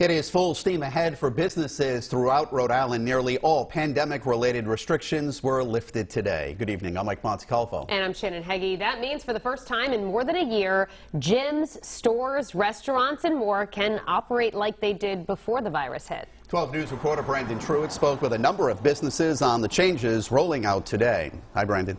It is full steam ahead for businesses throughout Rhode Island. Nearly all pandemic-related restrictions were lifted today. Good evening. I'm Mike Montecalvo. And I'm Shannon Heggie. That means for the first time in more than a year, gyms, stores, restaurants, and more can operate like they did before the virus hit. 12 News reporter Brandon Truitt spoke with a number of businesses on the changes rolling out today. Hi, Brandon.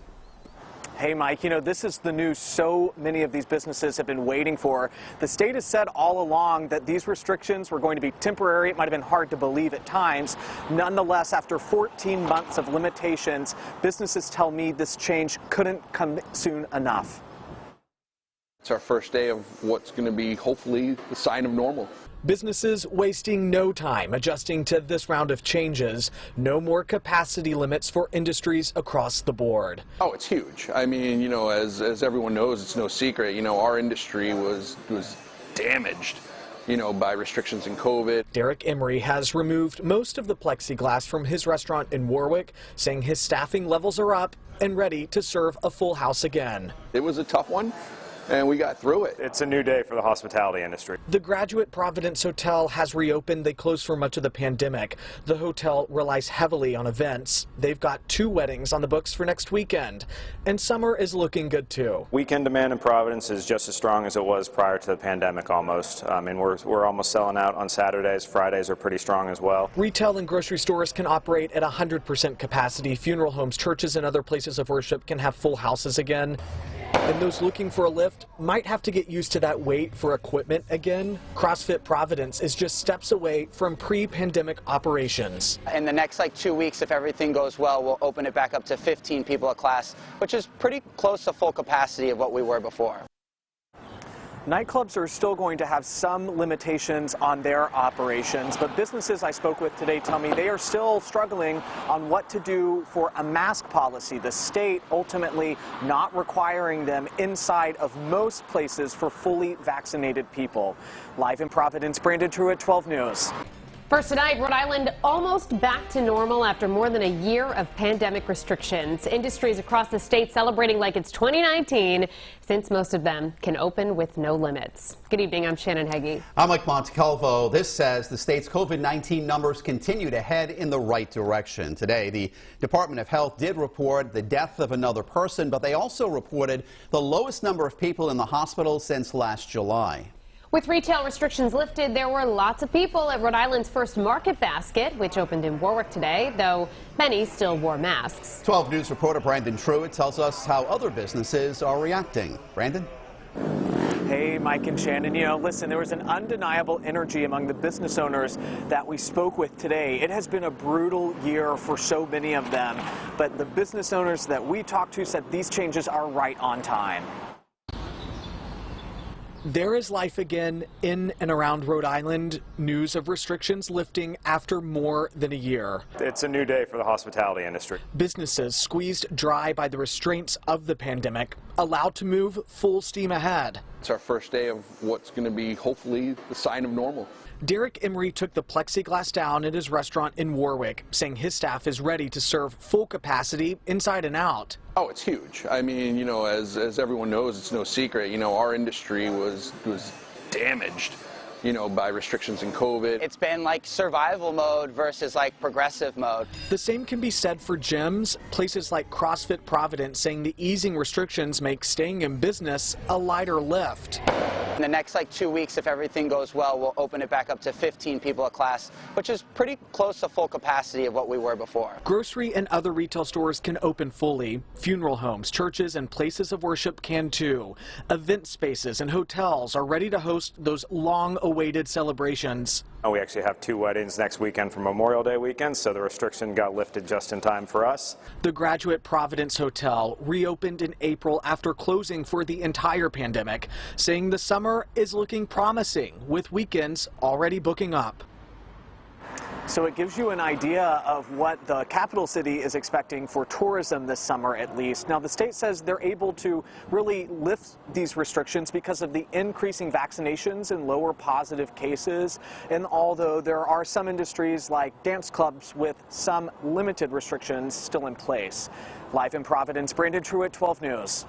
Hey, Mike, you know, this is the news so many of these businesses have been waiting for. The state has said all along that these restrictions were going to be temporary. It might have been hard to believe at times. Nonetheless, after 14 months of limitations, businesses tell me this change couldn't come soon enough. It's our first day of what's going to be hopefully the sign of normal. Businesses wasting no time adjusting to this round of changes. No more capacity limits for industries across the board. Oh, it's huge. I mean, you know, as everyone knows, it's no secret, you know, our industry was damaged, you know, by restrictions in COVID. Derek Emery has removed most of the plexiglass from his restaurant in Warwick, saying his staffing levels are up and ready to serve a full house again. It was a tough one, and we got through it. It's a new day for the hospitality industry. The Graduate Providence Hotel has reopened. They closed for much of the pandemic. The hotel relies heavily on events. They've got 2 weddings on the books for next weekend, and summer is looking good too. Weekend demand in Providence is just as strong as it was prior to the pandemic almost. I mean, we're almost selling out on Saturdays. Fridays are pretty strong as well. Retail and grocery stores can operate at 100% capacity. Funeral homes, churches, and other places of worship can have full houses again. And those looking for a lift might have to get used to that wait for equipment again. CrossFit Providence is just steps away from pre-pandemic operations. In the next 2 weeks, if everything goes well, we'll open it back up to 15 people a class, which is pretty close to full capacity of what we were before. Nightclubs are still going to have some limitations on their operations, but businesses I spoke with today tell me they are still struggling on what to do for a mask policy. The state ultimately not requiring them inside of most places for fully vaccinated people. Live in Providence, Brandon Truitt, 12 News. First tonight, Rhode Island almost back to normal after more than a year of pandemic restrictions. Industries across the state celebrating like it's 2019, since most of them can open with no limits. Good evening, I'm Shannon Heggie. I'm Mike Montecalvo. This says the state's COVID-19 numbers continue to head in the right direction. Today, the Department of Health did report the death of another person, but they also reported the lowest number of people in the hospital since last July. With retail restrictions lifted, there were lots of people at Rhode Island's first Market Basket, which opened in Warwick today, though many still wore masks. 12 News reporter Brandon Truitt tells us how other businesses are reacting. Brandon? Hey, Mike and Shannon. You know, listen, there was an undeniable energy among the business owners that we spoke with today. It has been a brutal year for so many of them, but the business owners that we talked to said these changes are right on time. There is life again in and around Rhode Island. News of restrictions lifting after more than a year. It's a new day for the hospitality industry. Businesses squeezed dry by the restraints of the pandemic, allowed to move full steam ahead. It's our first day of what's going to be hopefully the sign of normal. Derek Emery took the plexiglass down at his restaurant in Warwick, saying his staff is ready to serve full capacity inside and out. Oh, it's huge. I mean, you know, as everyone knows, it's no secret, you know, our industry was damaged, you know, by restrictions in COVID. It's been like survival mode versus like progressive mode. The same can be said for gyms. Places like CrossFit Providence saying the easing restrictions make staying in business a lighter lift. In the next 2 weeks, if everything goes well, we'll open it back up to 15 people a class, which is pretty close to full capacity of what we were before. Grocery and other retail stores can open fully. Funeral homes, churches, and places of worship can too. Event spaces and hotels are ready to host those long-awaited celebrations. We actually have 2 weddings next weekend for Memorial Day weekend, so the restriction got lifted just in time for us. The Graduate Providence Hotel reopened in April after closing for the entire pandemic, saying the summer is looking promising, with weekends already booking up. So it gives you an idea of what the capital city is expecting for tourism this summer, at least. Now, the state says they're able to really lift these restrictions because of the increasing vaccinations and lower positive cases. And although there are some industries like dance clubs with some limited restrictions still in place. Live in Providence, Brandon Truitt, 12 News.